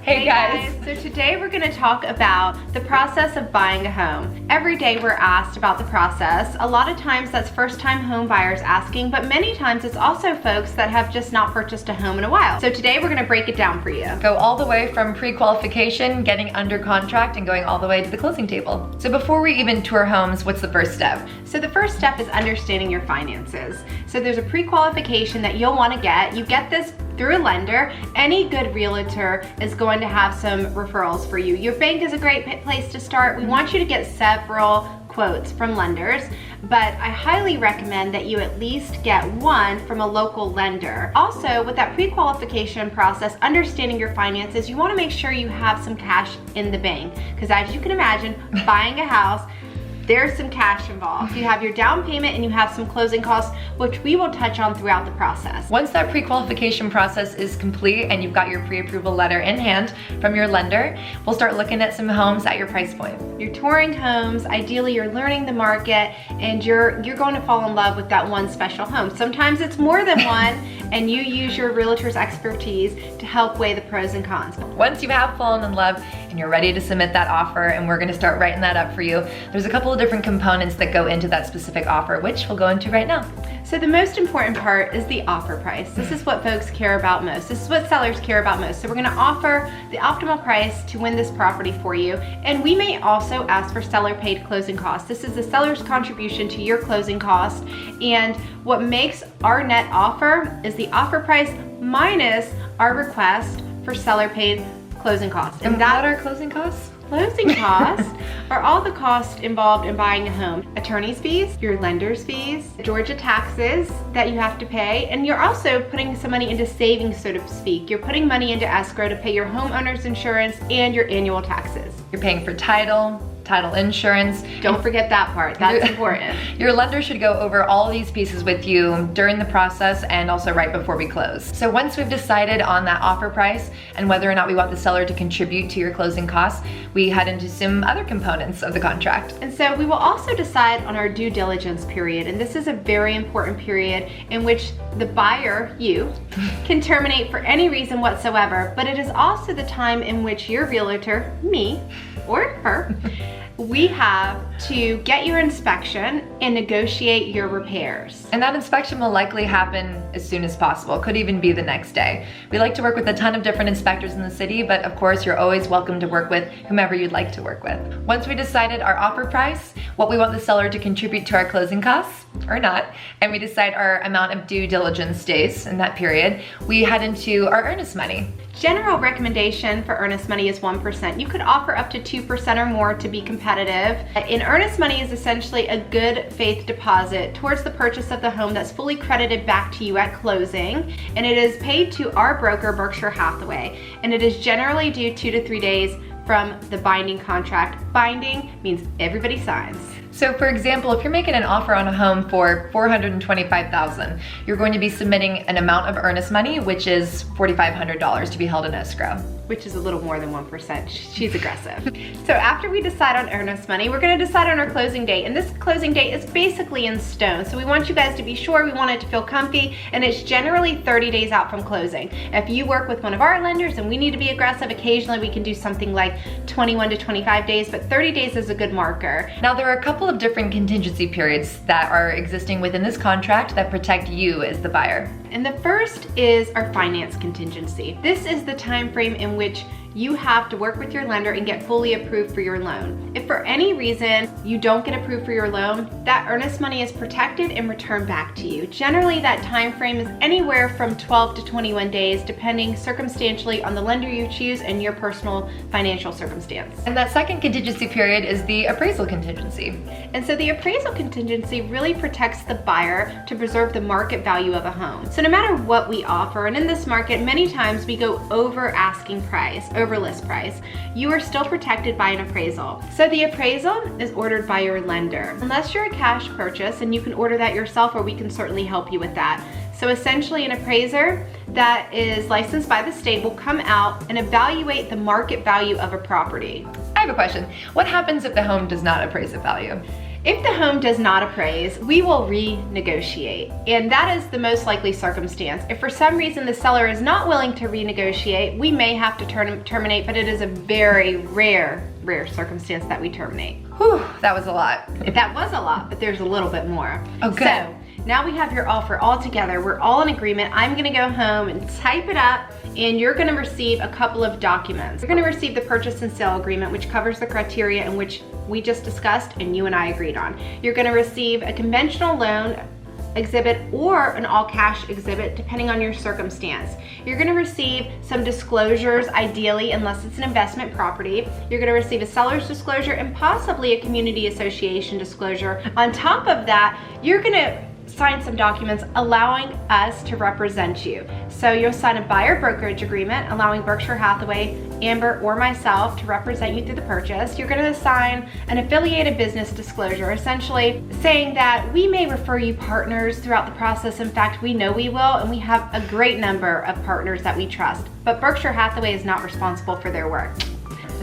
Hey guys! So today we're going to talk about the process of buying a home. Every day we're asked about the process. A lot of times that's first-time home buyers asking, but many times it's also folks that have just not purchased a home in a while. So today we're going to break it down for you. Go all the way from pre-qualification, getting under contract, and going all the way to the closing table. So before we even tour homes, what's the first step? So the first step is understanding your finances. So there's a pre-qualification that you'll want to get. You get this through a lender. Any good realtor is going to have some referrals for you. Your bank is a great place to start. We want you to get several quotes from lenders, but I highly recommend that you at least get one from a local lender. Also, with that pre-qualification process, understanding your finances, you want to make sure you have some cash in the bank, because as you can imagine, buying a house, there's some cash involved. You have your down payment and you have some closing costs, which we will touch on throughout the process. Once that pre-qualification process is complete and you've got your pre-approval letter in hand from your lender, we'll start looking at some homes at your price point. You're touring homes, ideally you're learning the market, and you're going to fall in love with that one special home. Sometimes it's more than one, and you use your realtor's expertise to help weigh the pros and cons. Once you have fallen in love and you're ready to submit that offer, and we're gonna start writing that up for you, there's a couple of different components that go into that specific offer, which we'll go into right now. So the most important part is the offer price. This is what folks care about most. This is what sellers care about most. So we're gonna offer the optimal price to win this property for you. And we may also ask for seller paid closing costs. This is the seller's contribution to your closing cost. And what makes our net offer is the offer price minus our request for seller paid closing costs. And what are closing costs? Closing costs are all the costs involved in buying a home. Attorney's fees, your lender's fees, Georgia taxes that you have to pay, and you're also putting some money into savings, so to speak. You're putting money into escrow to pay your homeowner's insurance and your annual taxes. You're paying for title insurance. Don't forget that part, that's important. Your lender should go over all these pieces with you during the process and also right before we close. So once we've decided on that offer price and whether or not we want the seller to contribute to your closing costs, we head into some other components of the contract. And so we will also decide on our due diligence period, and this is a very important period in which the buyer, you, can terminate for any reason whatsoever, but it is also the time in which your realtor, me, or her, we have to get your inspection and negotiate your repairs. And that inspection will likely happen as soon as possible. Could even be the next day. We like to work with a ton of different inspectors in the city, but of course you're always welcome to work with whomever you'd like to work with. Once we decided our offer price, what we want the seller to contribute to our closing costs, or not, and we decide our amount of due diligence days in that period, we head into our earnest money. General recommendation for earnest money is 1%. You could offer up to 2% or more to be competitive. In earnest money is essentially a good faith deposit towards the purchase of the home that's fully credited back to you at closing, and it is paid to our broker, Berkshire Hathaway, and it is generally due 2 to 3 days from the binding contract. Binding means everybody signs. So for example, if you're making an offer on a home for $425,000, you're going to be submitting an amount of earnest money, which is $4,500 to be held in escrow. Which is a little more than 1%. She's aggressive. So after we decide on earnest money, we're gonna decide on our closing date. And this closing date is basically in stone. So we want you guys to be sure, we want it to feel comfy, and it's generally 30 days out from closing. If you work with one of our lenders and we need to be aggressive, occasionally we can do something like 21 to 25 days, but 30 days is a good marker. Now there are a couple of different contingency periods that are existing within this contract that protect you as the buyer. And the first is our finance contingency. This is the time frame in which you have to work with your lender and get fully approved for your loan. If for any reason you don't get approved for your loan, that earnest money is protected and returned back to you. Generally, that time frame is anywhere from 12 to 21 days, depending circumstantially on the lender you choose and your personal financial circumstance. And that second contingency period is the appraisal contingency. And so the appraisal contingency really protects the buyer to preserve the market value of a home. So no matter what we offer, and in this market, many times we go over asking price, over list price, you are still protected by an appraisal. So the appraisal is ordered by your lender. Unless you're a cash purchase, and you can order that yourself, or we can certainly help you with that. So essentially an appraiser that is licensed by the state will come out and evaluate the market value of a property. I have a question. What happens if the home does not appraise at value? If the home does not appraise, we will renegotiate, and that is the most likely circumstance. If for some reason the seller is not willing to renegotiate, we may have to terminate, but it is a very rare circumstance that we terminate. Whew, that was a lot. That was a lot, but there's a little bit more. Okay. So now we have your offer all together. We're all in agreement. I'm gonna go home and type it up, and you're gonna receive a couple of documents. You're gonna receive the purchase and sale agreement, which covers the criteria in which we just discussed and you and I agreed on. You're gonna receive a conventional loan exhibit or an all cash exhibit, depending on your circumstance. You're gonna receive some disclosures, ideally, unless it's an investment property. You're gonna receive a seller's disclosure and possibly a community association disclosure. On top of that, you're gonna sign some documents allowing us to represent you. So you'll sign a buyer brokerage agreement allowing Berkshire Hathaway, Amber, or myself to represent you through the purchase. You're gonna sign an affiliated business disclosure, essentially saying that we may refer you partners throughout the process. In fact, we know we will, and we have a great number of partners that we trust. But Berkshire Hathaway is not responsible for their work.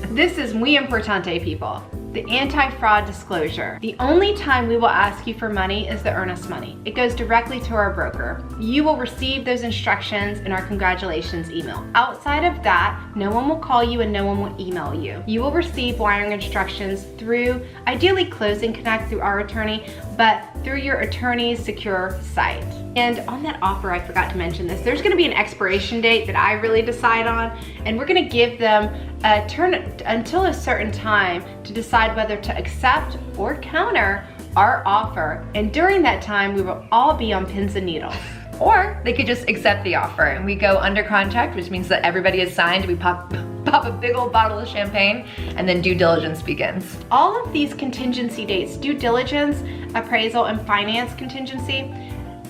This is muy importante, people. The anti-fraud disclosure. The only time we will ask you for money is the earnest money. It goes directly to our broker. You will receive those instructions in our congratulations email. Outside of that, no one will call you and no one will email you. You will receive wiring instructions through, ideally Closing Connect through our attorney, but through your attorney's secure site. And on that offer, I forgot to mention this, there's gonna be an expiration date that I really decide on, and we're gonna give them a turn until a certain time to decide whether to accept or counter our offer. And during that time, we will all be on pins and needles. Or they could just accept the offer and we go under contract, which means that everybody is signed. We pop a big old bottle of champagne, and then due diligence begins. All of these contingency dates, due diligence, appraisal, and finance contingency,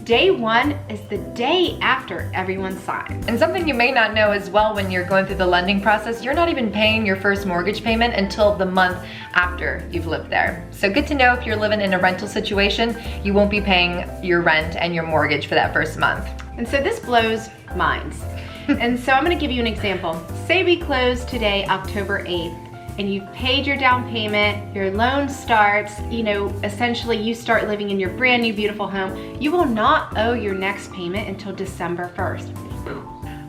day one is the day after everyone signs. And something you may not know as well when you're going through the lending process, you're not even paying your first mortgage payment until the month after you've lived there. So good to know if you're living in a rental situation, you won't be paying your rent and your mortgage for that first month. And so this blows minds. And so I'm gonna give you an example. Say we close today, October 8th, and you've paid your down payment, your loan starts, essentially you start living in your brand new beautiful home. You will not owe your next payment until December 1st.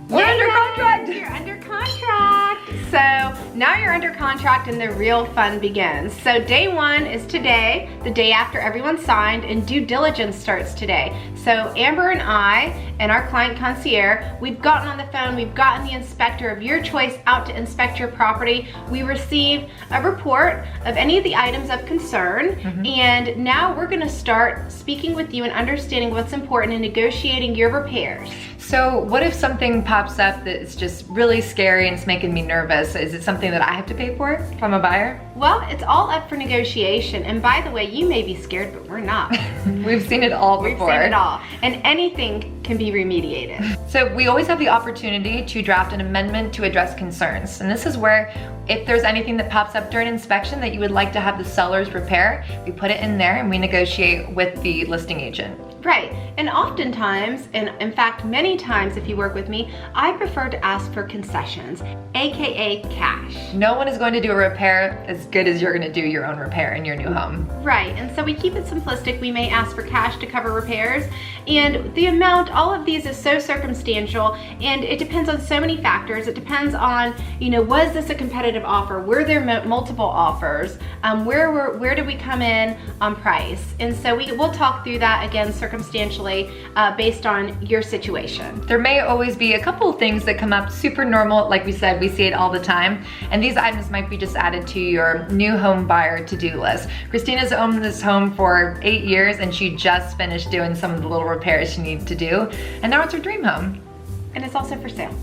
We're under contract. You're under contract. So now you're under contract and the real fun begins. So day one is today, the day after everyone signed, and due diligence starts today. So Amber and I and our client concierge, we've gotten on the phone, we've gotten the inspector of your choice out to inspect your property. We receive a report of any of the items of concern, and now we're gonna start speaking with you and understanding what's important and negotiating your repairs. So what if something pops up that's just really scary and it's making me nervous? Is it something that I have to pay for if I'm a buyer? Well, it's all up for negotiation. And by the way, you may be scared, but we're not. We've seen it all before. We've seen it all. And anything can be remediated. So we always have the opportunity to draft an amendment to address concerns. And this is where if there's anything that pops up during inspection that you would like to have the sellers repair, we put it in there and we negotiate with the listing agent. Right, and oftentimes, and in fact many times if you work with me, I prefer to ask for concessions, AKA cash. No one is going to do a repair as good as you're gonna do your own repair in your new home. Right, and so we keep it simplistic. We may ask for cash to cover repairs, and the amount, all of these is so circumstantial, and it depends on so many factors. It depends on, was this a competitive offer? Were there multiple offers? Where did we come in on price? And so we'll talk through that again circumstantially based on your situation. There may always be a couple of things that come up super normal. Like we said, we see it all the time. And these items might be just added to your new home buyer to-do list. Christina's owned this home for 8 years and she just finished doing some of the little repairs she needs to do. And now it's her dream home. And it's also for sale.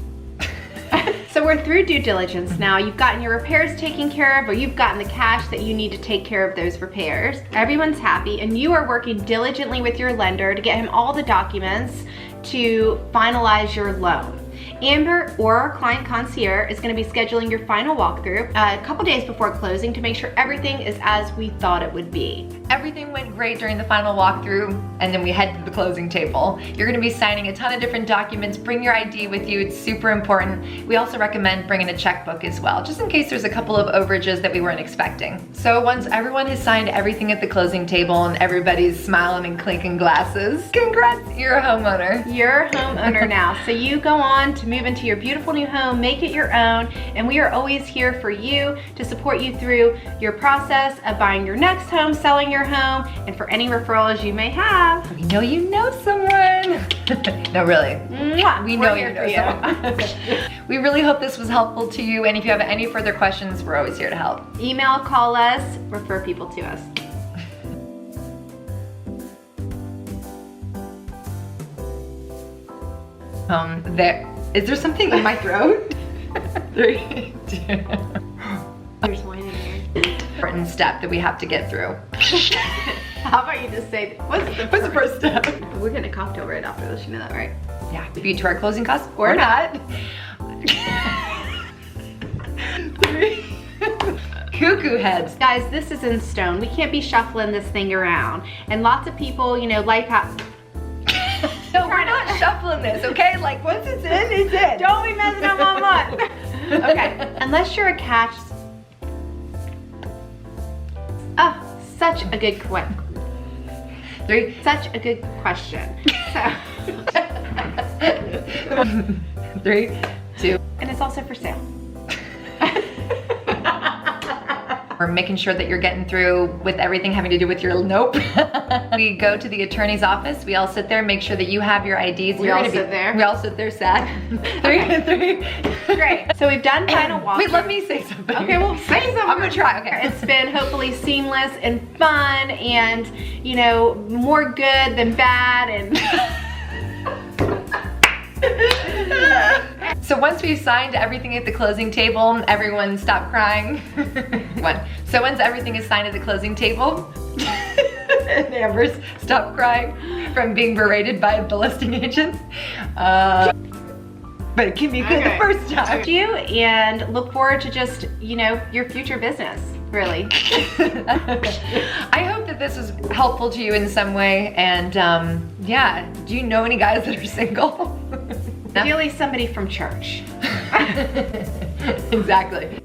So we're through due diligence now. You've gotten your repairs taken care of, or you've gotten the cash that you need to take care of those repairs. Everyone's happy, and you are working diligently with your lender to get him all the documents to finalize your loan. Amber, or our client concierge, is going to be scheduling your final walkthrough a couple days before closing to make sure everything is as we thought it would be. Everything went great during the final walkthrough, and then we head to the closing table. You're gonna be signing a ton of different documents. Bring your ID with you, it's super important. We also recommend bringing a checkbook as well, just in case there's a couple of overages that we weren't expecting. So once everyone has signed everything at the closing table and everybody's smiling and clinking glasses, congrats, you're a homeowner. You're a homeowner now. So you go on to move into your beautiful new home, make it your own, and we are always here for you to support you through your process of buying your next home, selling your home, and for any referrals you may have. We know you know someone. No, really. Mwah. We We're know here you for know someone. We really hope this was helpful to you, and if you have any further questions, we're always here to help. Email, call us, refer people to us. Is there something in my throat? 3, 2. There's wine in here. Important step that we have to get through. How about you just say, what's the first step? We're getting a cocktail right after this, you know that, right? Yeah, be to our closing costs Or not. 3. Cuckoo heads. Guys, this is in stone. We can't be shuffling this thing around. And lots of people, you know, life happens. No, we're not shuffling this, okay? Like, once it's in, it's in. Don't be messing up my month. Okay, unless you're a catch. Oh, such a good question. 3. Such a good question. So. 3, 2. And it's also for sale. We're making sure that you're getting through with everything having to do with your nope. We go to the attorney's office. We all sit there, make sure that you have your IDs. We all sit there sad. 3. Great. So we've done final walkthrough. Wait, let me say something. Okay, well, say something. I'm gonna try, okay. It's been hopefully seamless and fun and, you know, more good than bad and... So once we've signed everything at the closing table, everyone stop crying. So once everything is signed at the closing table, and Amber's stop crying from being berated by the listing agent. But it can be good the first time. You and look forward to just, you know, your future business, really. I hope that this was helpful to you in some way, and yeah, do you know any guys that are single? Ideally somebody from church. Exactly.